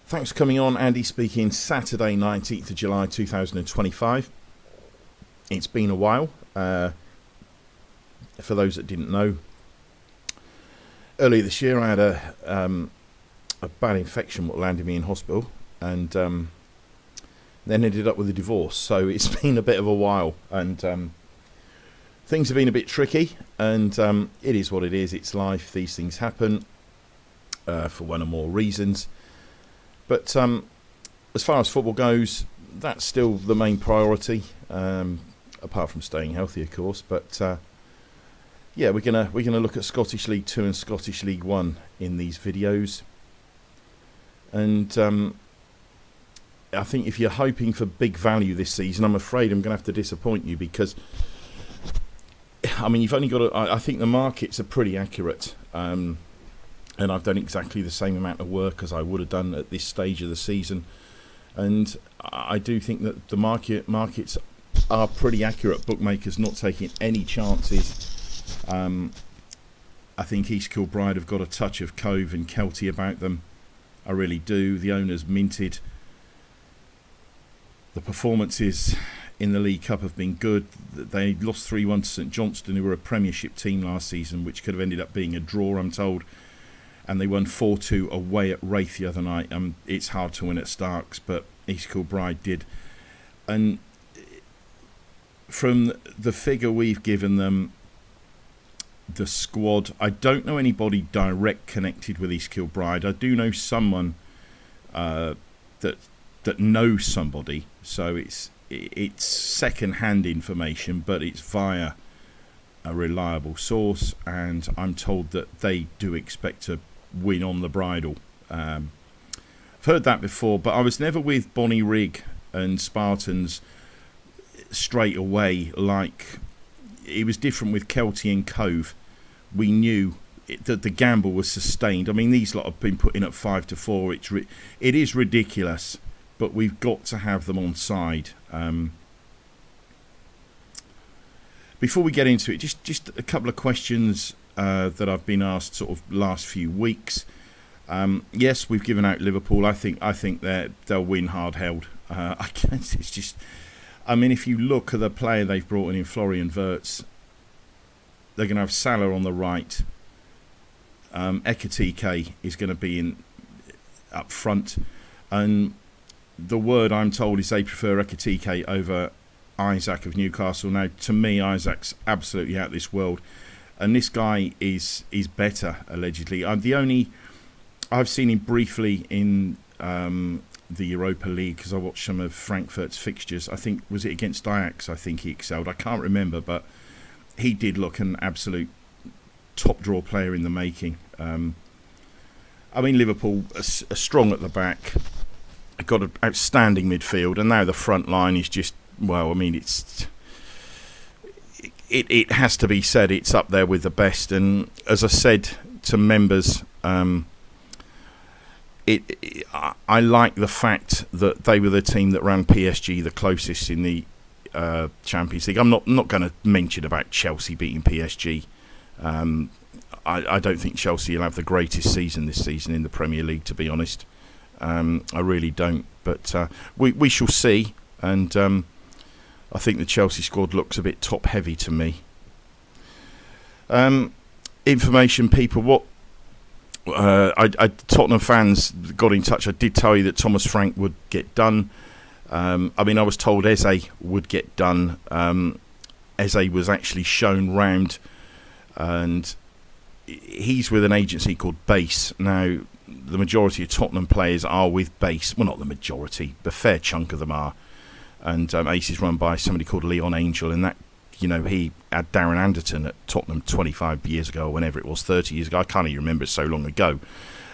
Thanks for coming on. Andy speaking. Saturday 19th of July 2025. It's been a while. For those that didn't know, earlier this year I had a bad infection that landed me in hospital, and then ended up with a divorce. So it's been a bit of a while, and things have been a bit tricky, and it is what it is. It's life. These things happen for one or more reasons. But as far as football goes, that's still the main priority, apart from staying healthy, of course. But yeah, we're gonna look at Scottish League 2 and Scottish League 1 in these videos. And I think if you're hoping for big value this season, I'm afraid I'm going to have to disappoint you, because I mean, you've only got to, I think the markets are pretty accurate. And I've done exactly the same amount of work as I would have done at this stage of the season. And I do think that the markets are pretty accurate. Bookmakers not taking any chances. I think East Kilbride have got a touch of Cove and Kelty about them. I really do. The owners minted. The performances in the League Cup have been good. They lost 3-1 to St Johnstone, who were a Premiership team last season, which could have ended up being a draw, I'm told. And they won 4-2 away at Wraith the other night. It's hard to win at Starks, but East Kilbride did. And from the figure we've given them, the squad, I don't know anybody direct connected with East Kilbride. I do know someone that knows somebody, so it's second-hand information, but it's via a reliable source, and I'm told that they do expect to win on the bridle. I've heard that before, but I was never with Bonnie Rig and Spartans straight away. Like, it was different with Kelty and Cove. We knew that the gamble was sustained. I mean, these lot have been put in at 5-4. It is ridiculous, but we've got to have them on side. Before we get into it, just a couple of questions that I've been asked sort of last few weeks. Yes, we've given out Liverpool. I think they'll win hard held. I guess it's just, I mean, if you look at the player they've brought in Florian Wirtz, they're going to have Salah on the right. Ekitike is going to be in up front, and the word I'm told is they prefer Ekitike over Isaac of Newcastle. Now, to me, Isaac's absolutely out of this world, and this guy is better, allegedly. I've seen him briefly in the Europa League, because I watched some of Frankfurt's fixtures. I think, was it against Ajax? I think he excelled. I can't remember, but he did look an absolute top draw player in the making. I mean, Liverpool are strong at the back. They've got an outstanding midfield, and now the front line is just, well, I mean, it has to be said, it's up there with the best. And as I said to members, I like the fact that they were the team that ran PSG the closest in the Champions League. I'm not going to mention about Chelsea beating PSG. I don't think Chelsea will have the greatest season this season in the Premier League, to be honest. I really don't. But we shall see. And I think the Chelsea squad looks a bit top-heavy to me. Information, people. What Tottenham fans got in touch. I did tell you that Thomas Frank would get done. I mean, I was told Eze would get done. Eze was actually shown round, and he's with an agency called Base. Now, the majority of Tottenham players are with Base. Well, not the majority, but a fair chunk of them are. And Ace is run by somebody called Leon Angel, and that, you know, he had Darren Anderton at Tottenham 25 years ago, or whenever it was, 30 years ago. I can't even remember, it's so long ago.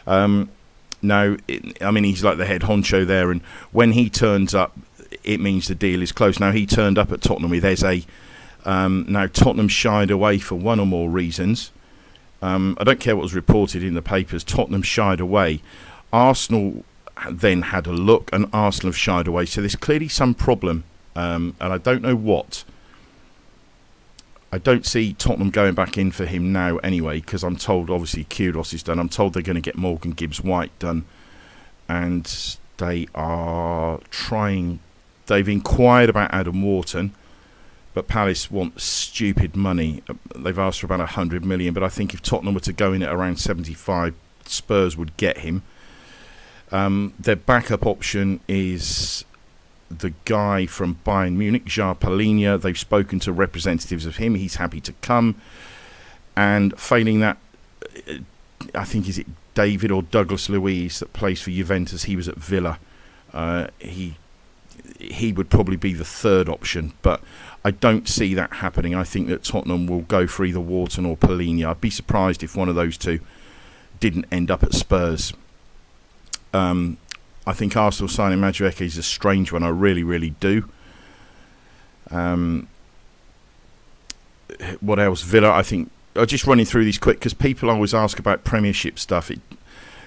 Now, I mean, he's like the head honcho there, and when he turns up, it means the deal is close. Now, he turned up at Tottenham with Eze. Now, Tottenham shied away for one or more reasons. I don't care what was reported in the papers. Tottenham shied away. Arsenal then had a look, and Arsenal have shied away. So there's clearly some problem, and I don't know what. I don't see Tottenham going back in for him now anyway, because I'm told, obviously, Kyrgios is done. I'm told they're going to get Morgan Gibbs-White done. and they are trying. They've inquired about Adam Wharton, but Palace want stupid money. They've asked for about 100 million, but I think if Tottenham were to go in at around 75, Spurs would get him. Their backup option is the guy from Bayern Munich, Jar Palhinha. They've spoken to representatives of him. He's happy to come. And failing that, I think, is it David or Douglas Luiz that plays for Juventus? He was at Villa. He would probably be the third option, but I don't see that happening. I think that Tottenham will go for either Wharton or Palhinha. I'd be surprised if one of those two didn't end up at Spurs. I think Arsenal signing Madueke is a strange one. I really, really do. What else? Villa, I think. Just running through these quick because people always ask about Premiership stuff.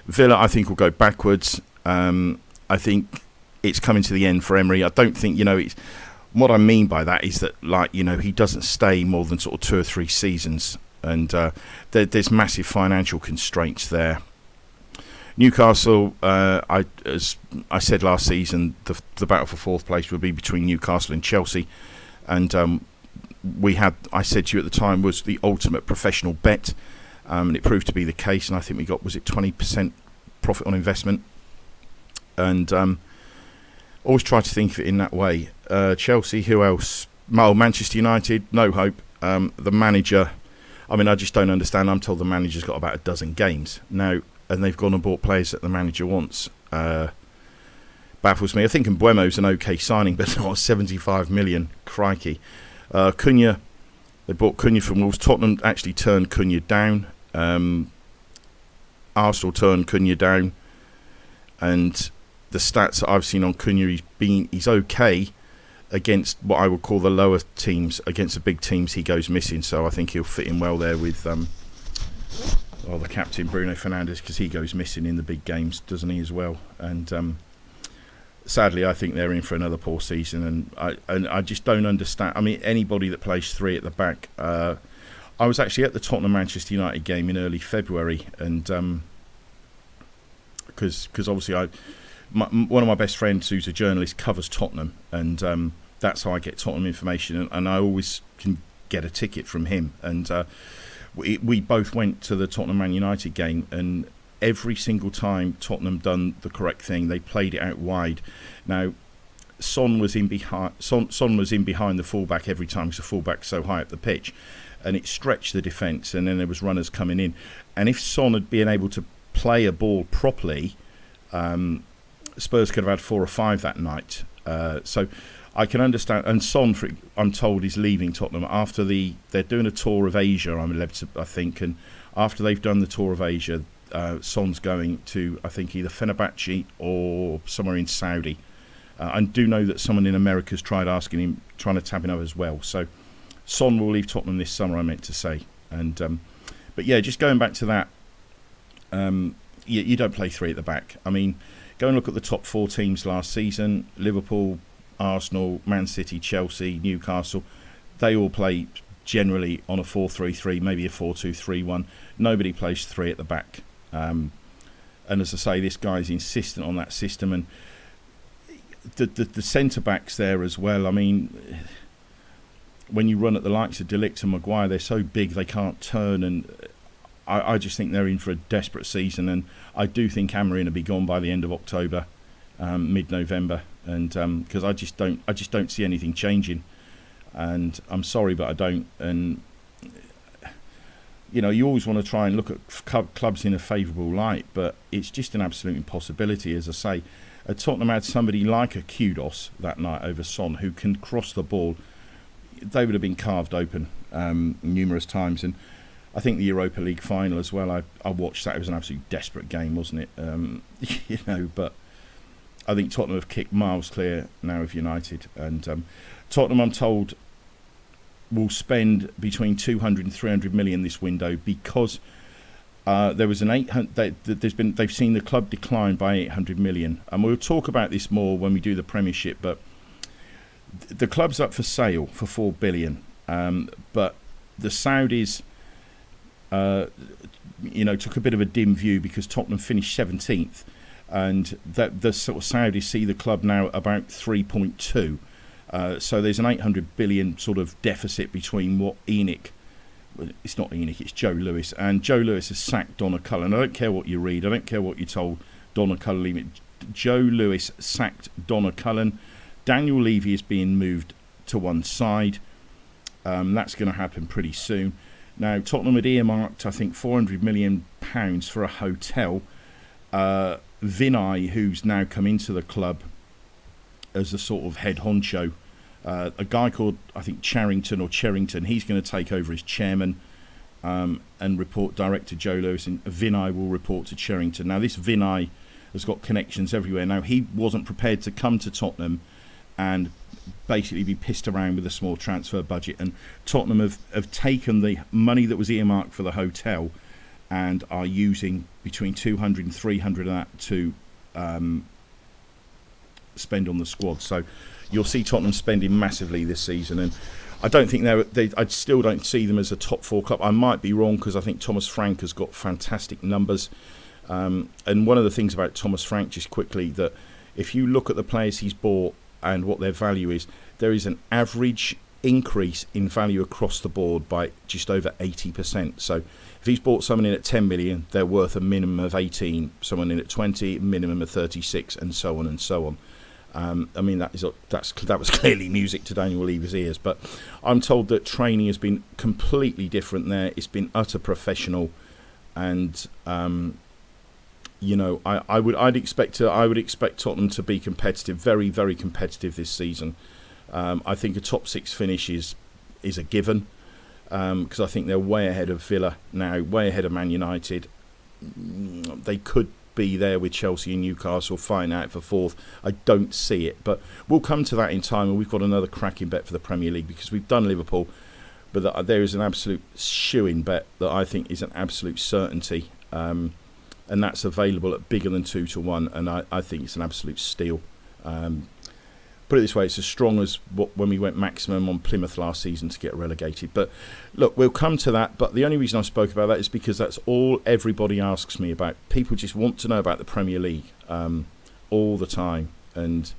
Villa, I think, will go backwards. I think it's coming to the end for Emery. I don't think, what I mean by that is that, he doesn't stay more than sort of 2 or 3 seasons, and there's massive financial constraints there. Newcastle, as I said last season, the battle for 4th place would be between Newcastle and Chelsea, and I said to you at the time, was the ultimate professional bet, and it proved to be the case, and I think we got, was it 20% profit on investment, and always try to think of it in that way. Chelsea, who else? Manchester United, no hope. The manager, I just don't understand. I'm told the manager's got about a dozen games now, and they've gone and bought players that the manager wants. Baffles me. I think Mbuemo's an okay signing, but not 75 million. Crikey. Cunha, they bought Cunha from Wolves. Tottenham actually turned Cunha down. Arsenal turned Cunha down. And the stats that I've seen on Cunha, he's okay against what I would call the lower teams. Against the big teams, he goes missing. So I think he'll fit in well there with the captain Bruno Fernandes, because he goes missing in the big games, doesn't he, as well? And sadly, I think they're in for another poor season, and I just don't understand. Anybody that plays 3 at the back. I was actually at the Tottenham Manchester United game in early February, and because obviously one of my best friends who's a journalist covers Tottenham, and that's how I get Tottenham information, and I always can get a ticket from him, and we both went to the Tottenham Man United game, and every single time Tottenham done the correct thing, they played it out wide. Now, Son was in behind the fullback every time, because the fullback's so high up the pitch, and it stretched the defence, and then there was runners coming in. And if Son had been able to play a ball properly, Spurs could have had 4 or 5 that night. So I can understand. And Son, I'm told, is leaving Tottenham after they're doing a tour of Asia, I think, and after they've done the tour of Asia, Son's going to, I think, either Fenerbahce or somewhere in Saudi. I do know that someone in America's tried asking him, trying to tap him up as well. So Son will leave Tottenham this summer, I meant to say. And but yeah, just going back to that, you don't play 3 at the back. Go and look at the top 4 teams last season: Liverpool, Arsenal, Man City, Chelsea, Newcastle. They all play generally on a 4-3-3, maybe a 4-2-3-1. Nobody plays 3 at the back. And as I say, this guy's insistent on that system, and the centre backs there as well. When you run at the likes of De Ligt and Maguire, they're so big they can't turn, and I just think they're in for a desperate season. And I do think Amorim will be gone by the end of October, mid-November, and because I just don't see anything changing. And I'm sorry, but I don't. And you always want to try and look at clubs in a favourable light, but it's just an absolute impossibility. As I say, Tottenham had somebody like a Kudos that night over Son, who can cross the ball. They would have been carved open numerous times. And I think the Europa League final as well, I watched that. It was an absolute desperate game, wasn't it? But I think Tottenham have kicked miles clear now of United. And Tottenham, I'm told, will spend between 200 and 300 million this window, because there was an 800. They've seen the club decline by 800 million, and we'll talk about this more when we do the Premiership. But the club's up for sale for 4 billion, but the Saudis, took a bit of a dim view, because Tottenham finished 17th, and that the sort of Saudis see the club now about 3.2. So there's an 800 billion sort of deficit between what it's not ENIC, it's Joe Lewis, and Joe Lewis has sacked Donna Cullen. I don't care what you read, I don't care what you're told. Donna Cullen, Joe Lewis sacked Donna Cullen. Daniel Levy is being moved to one side. That's going to happen pretty soon. Now, Tottenham had earmarked, I think, £400 million for a hotel. Vinay, who's now come into the club as the sort of head honcho, a guy called, I think, Cherrington, he's going to take over as chairman and report direct to Joe Lewis, and Vinay will report to Cherrington. Now, this Vinay has got connections everywhere. Now, he wasn't prepared to come to Tottenham and basically be pissed around with a small transfer budget, and Tottenham have taken the money that was earmarked for the hotel and are using between 200 and 300 of that to spend on the squad. So you'll see Tottenham spending massively this season, and I don't think I still don't see them as a top four club. I might be wrong, because I think Thomas Frank has got fantastic numbers, and one of the things about Thomas Frank, just quickly, that if you look at the players he's bought and what their value is, there is an average increase in value across the board by just over 80%. So if he's bought someone in at 10 million, they're worth a minimum of 18, someone in at 20, minimum of 36, and so on and so on. I mean, that was clearly music to Daniel Levy's ears, but I'm told that training has been completely different there. It's been utter professional, and I would expect Tottenham to be competitive, very, very competitive this season. I think a top six finish is a given, because I think they're way ahead of Villa now, way ahead of Man United. They could be there with Chelsea and Newcastle fighting out for fourth. I don't see it, but we'll come to that in time, and we've got another cracking bet for the Premier League, because we've done Liverpool, but there is an absolute shoe-in bet that I think is an absolute certainty, and that's available at bigger than 2-1, and I think it's an absolute steal. Put it this way, it's as strong as when we went maximum on Plymouth last season to get relegated. But look, we'll come to that. But the only reason I spoke about that is because that's all everybody asks me about. People just want to know about the Premier League all the time. And,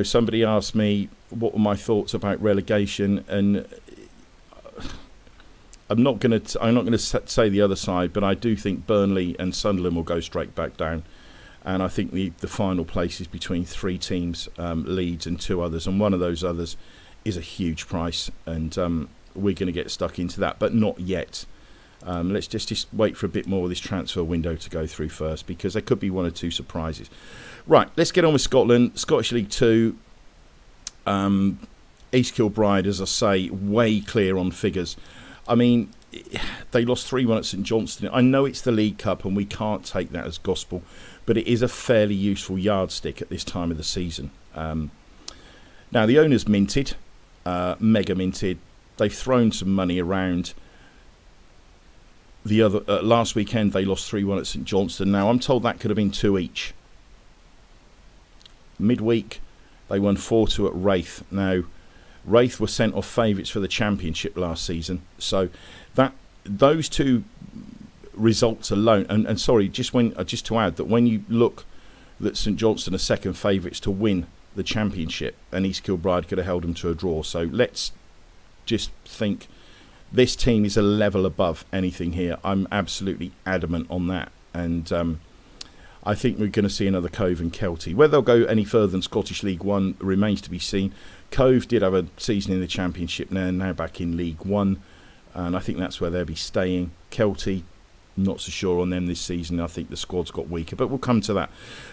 somebody asked me what were my thoughts about relegation, and I'm not going to say the other side, but I do think Burnley and Sunderland will go straight back down. And I think the final place is between three teams, Leeds and two others. And one of those others is a huge price. And we're going to get stuck into that, but not yet. Let's just wait for a bit more of this transfer window to go through first, because there could be one or two surprises. Right, let's get on with Scotland. Scottish League 2. East Kilbride, as I say, way clear on figures. I mean, they lost 3-1 at St Johnstone. I know it's the League Cup and we can't take that as gospel, but it is a fairly useful yardstick at this time of the season. Now, the owners minted, mega minted. They've thrown some money around. Last weekend they lost 3-1 at St Johnstone. Now, I'm told that could have been 2 each. Midweek, they won 4-2 at Wraith. Now, Wraith were sent off favourites for the Championship last season, so those two results alone, and sorry, just to add that when you look that St Johnstone are second favourites to win the Championship, and East Kilbride could have held them to a draw. So let's just think this team is a level above anything here. I'm absolutely adamant on that, and I think we're going to see another Cove and Kelty. Whether they'll go any further than Scottish League 1 remains to be seen. Cove did have a season in the Championship now back in League 1, and I think that's where they'll be staying. Kelty, not so sure on them this season. I think the squad's got weaker, but we'll come to that.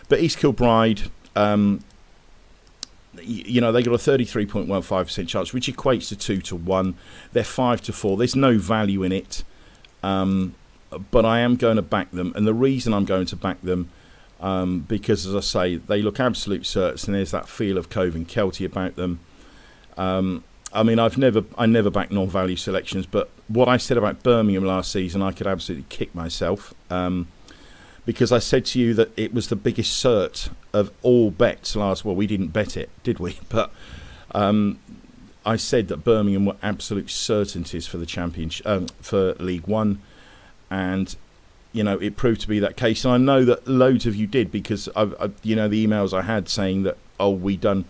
But East Kilbride, they got a 33.15% chance, which equates to 2-1. They're 5-4. There's no value in it, but I am going to back them, and the reason I'm going to back them, because, as I say, they look absolute certs, and there's that feel of Cove and Kelty about them. I mean, I never back non-value selections, but what I said about Birmingham last season, I could absolutely kick myself, because I said to you that it was the biggest cert of all bets last. Well, we didn't bet it, did we? But I said that Birmingham were absolute certainties for the Championship, for League 1, and it proved to be that case. And I know that loads of you did, because the emails I had saying that, oh, we done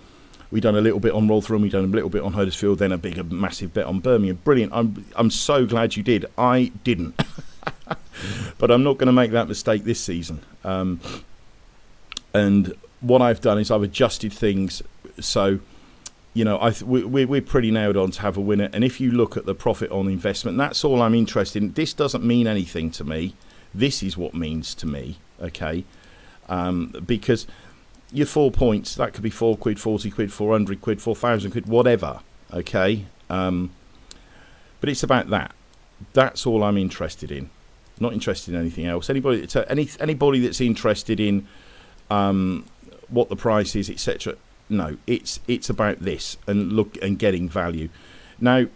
a little bit on Rotherham, we done a little bit on Huddersfield, then a massive bet on Birmingham. Brilliant. I'm so glad you did. I didn't. But I'm not going to make that mistake this season. And what I've done is I've adjusted things so, we're pretty nailed on to have a winner. And if you look at the profit on investment, that's all I'm interested in. This doesn't mean anything to me. This is what means to me, okay? Because your 4 points, that could be 4 quid, 40 quid, 400 quid, 4,000 quid, whatever, okay? But it's about that. That's all I'm interested in. Not interested in anything else. Anybody that's interested in what the price is, etc. No, it's about this and getting value. Now,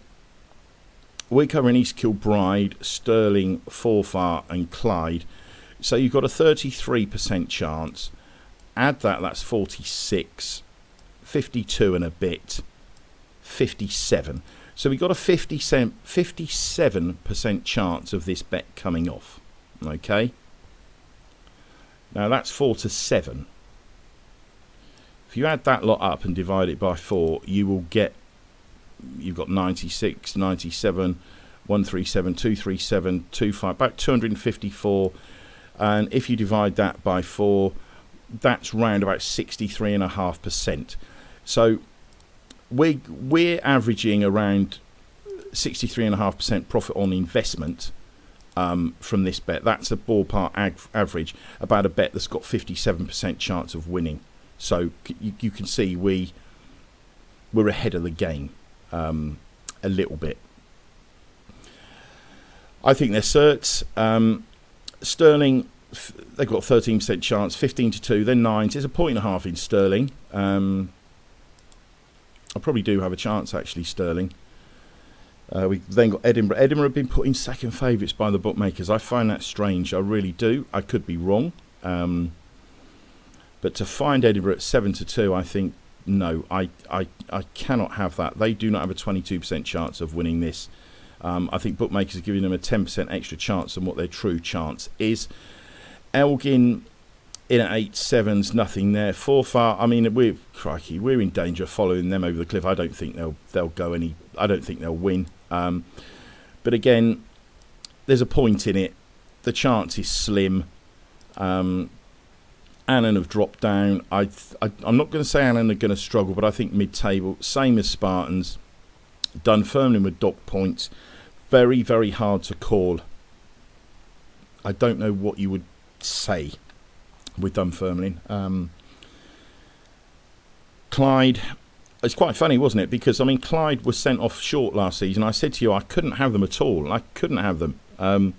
we're covering East Kilbride, Stirling, Forfar and Clyde. So you've got a 33% chance. Add that's 46, 52 and a bit, 57. So we've got a 57% chance of this bet coming off. Okay. Now that's 4 to 7. If you add that lot up and divide it by 4, you've got 96, 97, 137, 237, 25, about 254. And if you divide that by 4, that's round about 63.5%. So we're averaging around 63.5% profit on investment from this bet. That's a ballpark average about a bet that's got 57% chance of winning. So you can see we're ahead of the game a little bit. I think they're certs. Sterling, they've got 13% chance, 15 to 2, then 9s. There's a 1.5 in Sterling. I probably do have a chance, actually, Sterling. We've then got Edinburgh. Edinburgh have been put in second favourites by the bookmakers. I find that strange. I really do. I could be wrong. But to find Edinburgh at 7 to 2, I think, no, I cannot have that. They do not have a 22% chance of winning this. I think bookmakers are giving them a 10% extra chance than what their true chance is. Elgin in at 8-7s, nothing there. Forfar, I mean, we're in danger of following them over the cliff. I don't think they'll go any. I don't think they'll win. But again, there's a point in it. The chance is slim. Annan have dropped down. I'm not going to say Annan are going to struggle, but I think mid-table, same as Spartans. Dunfermline with dock points. Very, very hard to call. I don't know what you would say with Dunfermline. Clyde, it's quite funny, wasn't it? Because, I mean, Clyde was sent off short last season. I said to you, I couldn't have them at all. I couldn't have them. And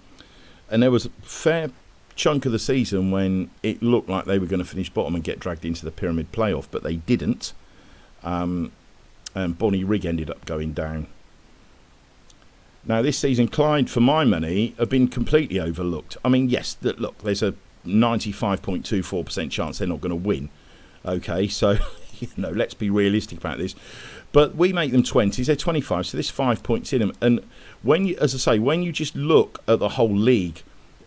there was a fair chunk of the season when it looked like they were going to finish bottom and get dragged into the pyramid playoff, but they didn't. And Bonnie Rigg ended up going down. Now, this season, Clyde, for my money, have been completely overlooked. I mean, yes, look, there's a 95.24% chance they're not going to win. Okay, so, let's be realistic about this. But we make them 20s, they're 25, so there's 5 points in them. And when you, as I say, when you just look at the whole league,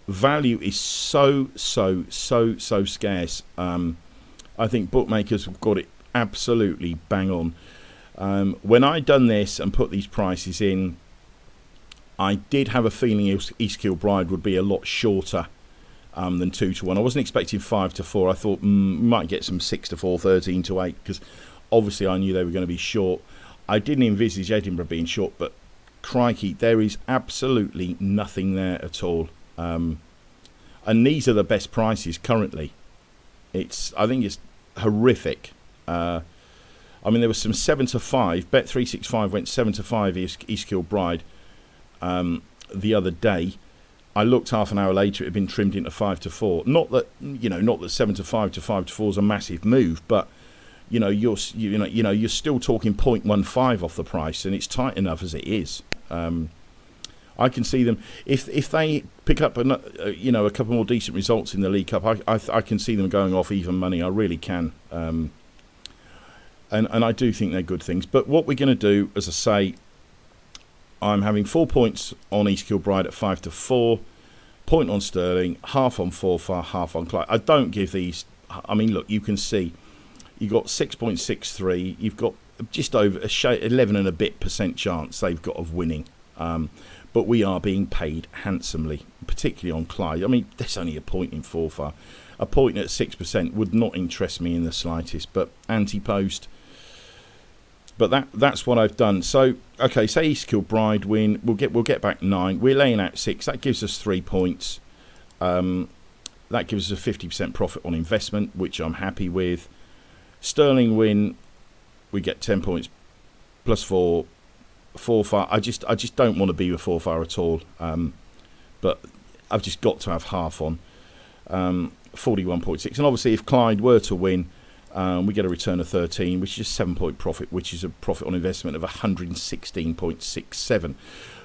value is so scarce. I think bookmakers have got it absolutely bang on. When I done this and put these prices in, I did have a feeling East Kilbride would be a lot shorter than 2 to 1. I wasn't expecting 5 to 4. I thought might get some 6 to 4, 13 to 8, because obviously I knew they were going to be short. I didn't envisage Edinburgh being short, but crikey, there is absolutely nothing there at all. And these are the best prices currently. I think it's horrific. I mean, there was some 7 to 5. Bet365 went 7 to 5 East Kilbride the other day. I looked half an hour later; it had been trimmed into 5 to 4. Not that 7 to 5 to 5 to 4 is a massive move, but you're still talking 0.15 off the price, and it's tight enough as it is. I can see them if they pick up a couple more decent results in the League Cup. I can see them going off even money. I really can, and I do think they're good things. But what we're going to do, as I say, I'm having 4 points on East Kilbride at 5 to 4. point on Sterling, half on Forfar, half on Clyde. I don't give these. I mean, look, you can see you've got 6.63. You've got just over 11 and a bit % chance they've got of winning. But we are being paid handsomely, particularly on Clyde. I mean, there's only a point in Forfar. A point at 6% would not interest me in the slightest. But Ante-Post. But that's what I've done. So, okay, say East Kilbride win. We'll get back 9. We're laying out 6. That gives us 3 points. That gives us a 50% profit on investment, which I'm happy with. Sterling win. We get 10 points plus 4. Forfar. I just don't want to be with Forfar at all. But I've just got to have half on. 41.6. And obviously, if Clyde were to win, we get a return of 13, which is a 7-point profit, which is a profit on investment of 116.67.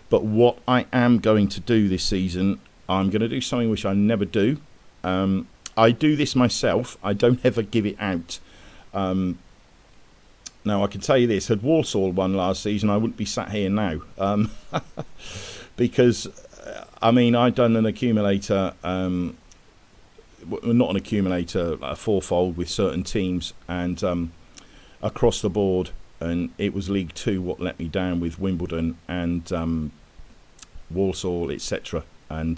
But what I am going to do this season, I'm going to do something which I never do. I do this myself. I don't ever give it out. Now, I can tell you this. Had Walsall won last season, I wouldn't be sat here now. Because, I mean, I'd done an accumulator... not an accumulator, a fourfold with certain teams, and across the board, and it was League Two what let me down with Wimbledon and Walsall, etc. And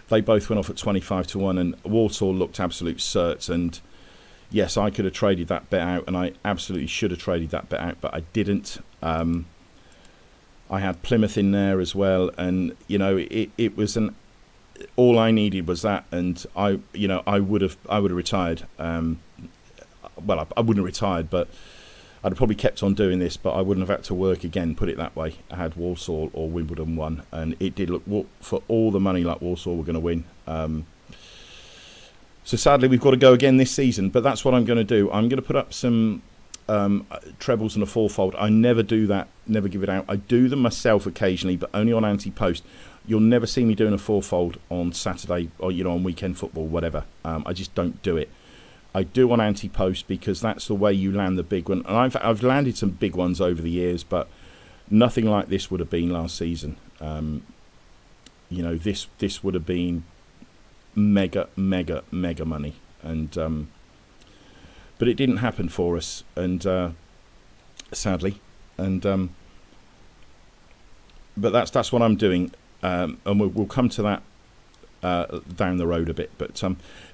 they both went off at 25-1, and Walsall looked absolute certs. And yes, I could have traded that bet out, and I absolutely should have traded that bet out, but I didn't. I had Plymouth in there as well, and you know it was an. All I needed was that, and I would have retired. Well, I wouldn't have retired, but I'd have probably kept on doing this, but I wouldn't have had to work again. Put it that way. I had Walsall or Wimbledon won, and it did look for all the money like Walsall were going to win. So sadly, we've got to go again this season. But that's what I'm going to do. I'm going to put up some trebles and a fourfold. I never do that. Never give it out. I do them myself occasionally, but only on Ante-Post. You'll never see me doing a fourfold on Saturday or on weekend football, whatever. I just don't do it. I do on Ante-Post because that's the way you land the big one. And I've landed some big ones over the years, but nothing like this would have been last season. This would have been mega money, and but it didn't happen for us, and sadly, and but that's what I'm doing. And we'll come to that down the road a bit. But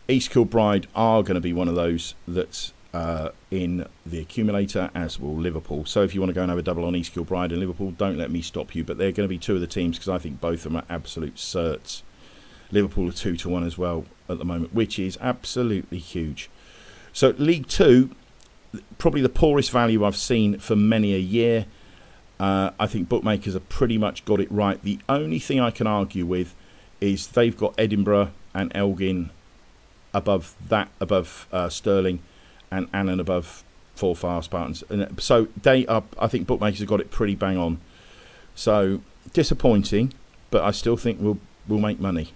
East Kilbride are going to be one of those that's in the accumulator, as will Liverpool. So if you want to go and have a double on East Kilbride and Liverpool, don't let me stop you. But they're going to be two of the teams because I think both of them are absolute certs. Liverpool are 2-1 as well at the moment, which is absolutely huge. So League Two, probably the poorest value I've seen for many a year. I think bookmakers have pretty much got it right. The only thing I can argue with is they've got Edinburgh and Elgin above Stirling, and Annan above Forfar Spartans. And so they are. I think bookmakers have got it pretty bang on. So disappointing, but I still think we'll make money.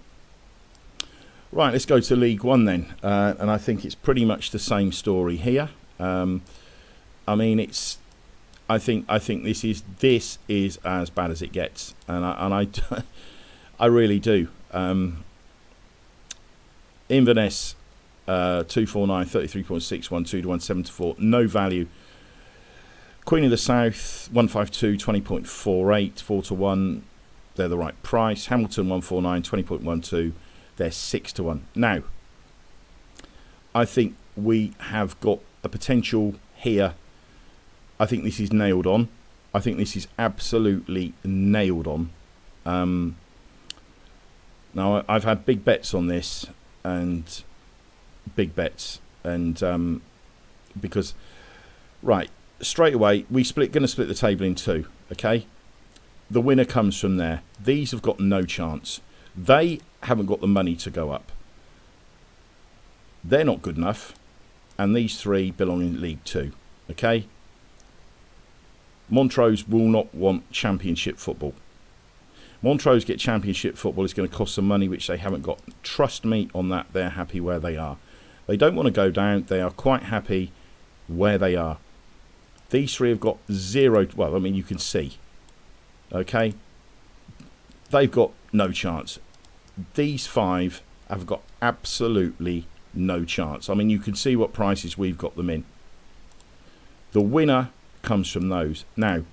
Right, let's go to League One then, and I think it's pretty much the same story here. I mean, it's. I think this is as bad as it gets, and I really do. Inverness 249 33.61 2-1 7-4, no value. Queen of the South 152 20.48 4-1, they're the right price. Hamilton 149 20.12, they're 6-1. Now, I think we have got a potential here. I think this is nailed on. I think this is absolutely nailed on. Now, I've had big bets on this, and big bets, and because, right, straight away, going to split the table in two, okay? The winner comes from there. These have got no chance. They haven't got the money to go up. They're not good enough, and these three belong in League Two, okay? Montrose will not want Championship football. Montrose get Championship football is going to cost some money, which they haven't got. Trust me on that. They're happy where they are. They don't want to go down. They are quite happy where they are. These three have got zero. Well, I mean, you can see. Okay? They've got no chance. these 5 have got absolutely no chance. I mean, you can see what prices we've got them in. The winner comes from those. Now,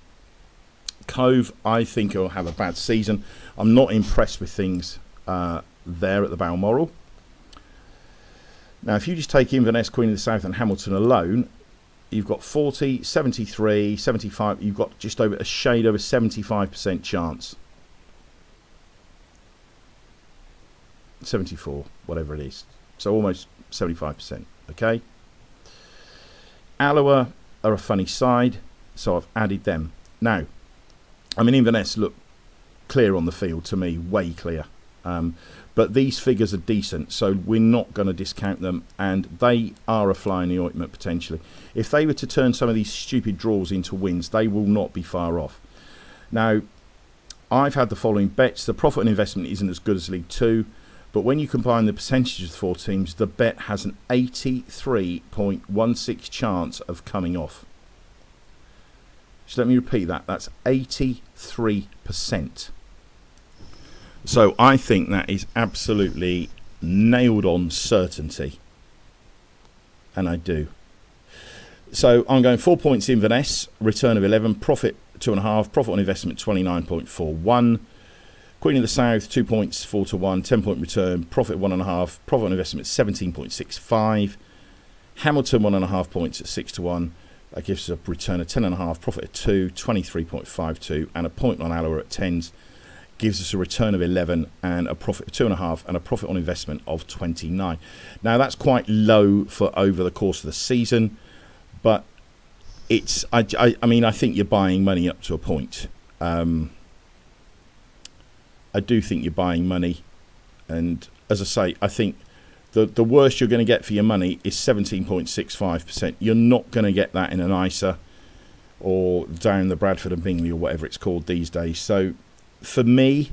Cove, I think he'll have a bad season. I'm not impressed with things there at the Balmoral. Now, if you just take Inverness, Queen of the South and Hamilton alone, you've got 40, 73, 75. You've got just over a shade over 75% chance. 74, whatever it is. So almost 75%. Okay. Alloa are a funny side, so I've added them. Now, I mean, Inverness look clear on the field to me, way clear. But these figures are decent, so we're not going to discount them, and they are a fly in the ointment potentially. If they were to turn some of these stupid draws into wins, they will not be far off. Now, I've had the following bets. The profit on investment isn't as good as League 2, but when you combine the percentages of the 4 teams, the bet has an 83.16 chance of coming off. Just let me repeat that. That's 83%. So I think that is absolutely nailed on certainty. And I do. So I'm going 4 points Inverness, return of 11, profit 2.5, profit on investment 29.41. Queen of the South, 2 points, 4-1, 10-point return, profit 1.5, profit on investment 17.65. Hamilton 1.5 points at 6-1. That gives us a return of 10.5, profit of 2, 23.52, and a point on Alloa at 10s. Gives us a return of 11 and a profit of 2.5 and a profit on investment of 29. Now that's quite low for over the course of the season, but it's I mean I think you're buying money up to a point. I do think you're buying money, and as I say, I think the worst you're going to get for your money is 17.65%. You're not going to get that in an ISA or down the Bradford and Bingley or whatever it's called these days. So for me,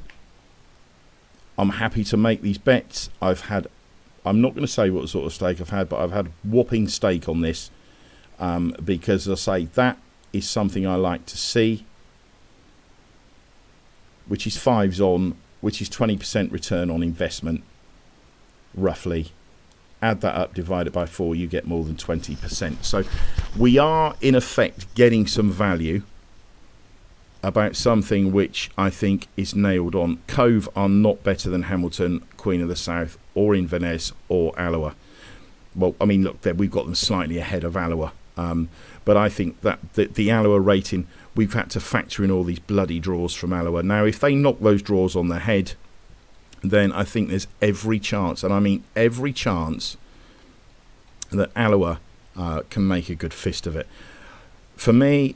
I'm happy to make these bets. I'm not going to say what sort of stake I've had, but I've had a whopping stake on this because, as I say, that is something I like to see, which is 5s on, which is 20% return on investment, roughly. Add that up, divide it by 4, you get more than 20%. So we are, in effect, getting some value about something which I think is nailed on. Cove are not better than Hamilton, Queen of the South, or Inverness, or Alloa. Well, I mean, look, we've got them slightly ahead of Alloa. But I think that the Alloa rating, we've had to factor in all these bloody draws from Alloa. Now, if they knock those draws on the head, then I think there's every chance, and I mean every chance, that Alloa can make a good fist of it. For me,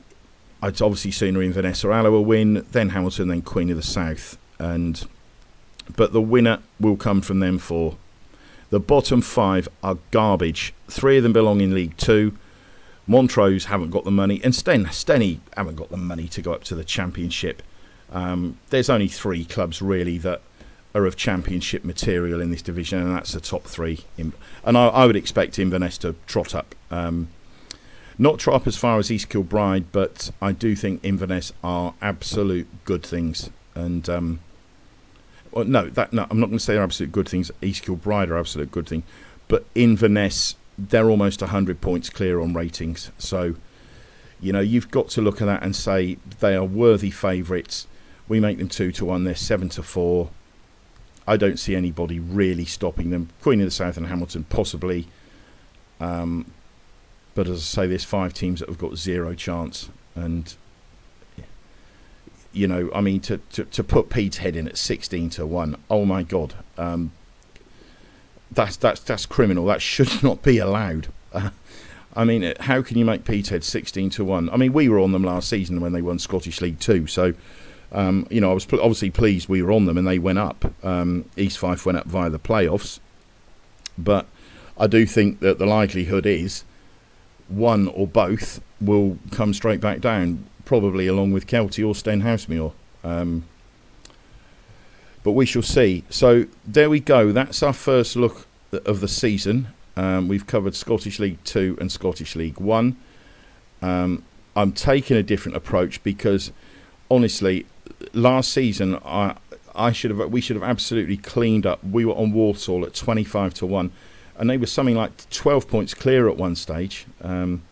I'd obviously sooner Inverness or Alloa win, then Hamilton, then Queen of the South. But the winner will come from them 4. The bottom 5 are garbage. 3 of them belong in League 2. Montrose haven't got the money, and Steny haven't got the money to go up to the Championship. There's only 3 clubs really that are of Championship material in this division, and that's the top 3. And I would expect Inverness to trot up. Not trot up as far as East Kilbride, but I do think Inverness are absolute good things. And I'm not going to say they're absolute good things. East Kilbride are absolute good things, but Inverness, they're almost 100 points clear on ratings. So, you know, you've got to look at that and say they are worthy favourites. We make them 2-1. They're 7-4. I don't see anybody really stopping them. Queen of the South and Hamilton possibly. But as I say, there's 5 teams that have got 0 chance. And, you know, I mean, to put Petehead in at 16-1, oh my God. That's criminal. That should not be allowed. I mean, how can you make Petehead 16-1? I mean, we were on them last season when they won Scottish League 2. So, you know, I was obviously pleased we were on them and they went up. East Fife went up via the playoffs. But I do think that the likelihood is one or both will come straight back down, probably along with Kelty or Stenhousemuir. But we shall see. So there we go. That's our first look of the season. We've covered Scottish League 2 and Scottish League 1. I'm taking a different approach because, honestly, last season we should have absolutely cleaned up. We were on Walsall at 25-1, and they were something like 12 points clear at one stage. And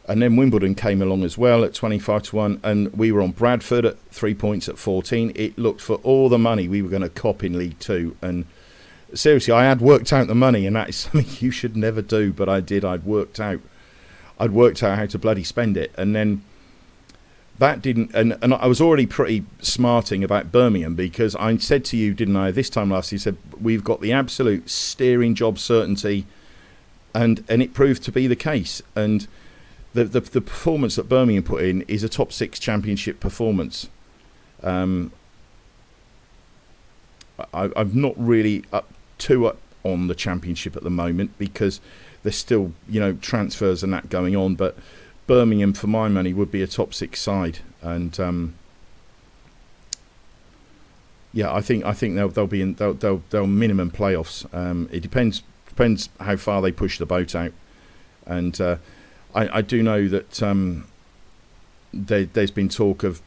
then Wimbledon came along as well at 25-1, and we were on Bradford at 3 points at 14. It looked for all the money we were going to cop in League Two, and seriously, I had worked out the money, and that is something you should never do, but I did. I'd worked out how to bloody spend it, and then that didn't. And I was already pretty smarting about Birmingham, because I said to you, didn't I, this time last year, said we've got the absolute steering job certainty, and it proved to be the case. And the performance that Birmingham put in is a top 6 championship performance. I'm not really up on the championship at the moment, because there's still transfers and that going on, but Birmingham, for my money, would be a top 6 side, and I think they'll be in they'll minimum playoffs. It depends how far they push the boat out, and I do know that there's been talk of,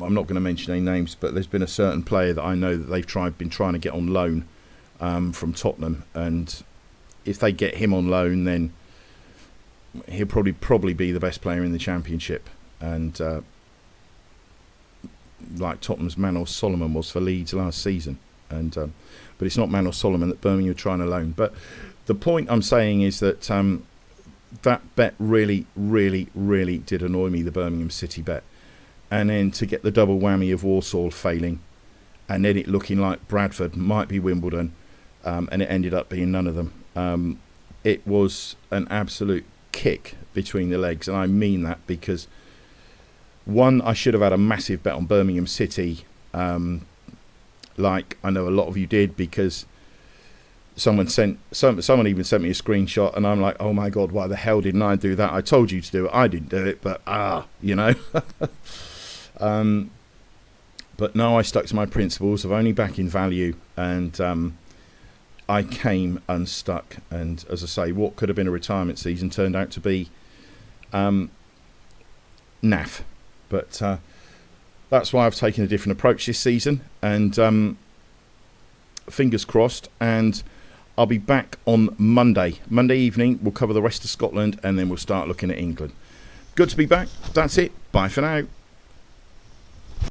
I'm not going to mention any names, but there's been a certain player that I know that they've been trying to get on loan from Tottenham, and if they get him on loan, then he'll probably be the best player in the Championship, and like Tottenham's Manos Solomon was for Leeds last season, and but it's not Manos Solomon that Birmingham are trying to loan. But the point I'm saying is that that bet really, really, really did annoy me, the Birmingham City bet. And then to get the double whammy of Walsall failing, and then it looking like Bradford might be Wimbledon, and it ended up being none of them. It was an absolute kick between the legs, and I mean that, because one, I should have had a massive bet on Birmingham City, like I know a lot of you did, because someone even sent me a screenshot, and I'm like, oh my god, why the hell didn't I do that? I told you to do it, I didn't do it, but but no, I stuck to my principles of only backing value, and I came unstuck. And as I say, what could have been a retirement season turned out to be naff. But that's why I've taken a different approach this season, and fingers crossed. And I'll be back on Monday evening. We'll cover the rest of Scotland, and then we'll start looking at England. Good to be back. That's it. Bye for now.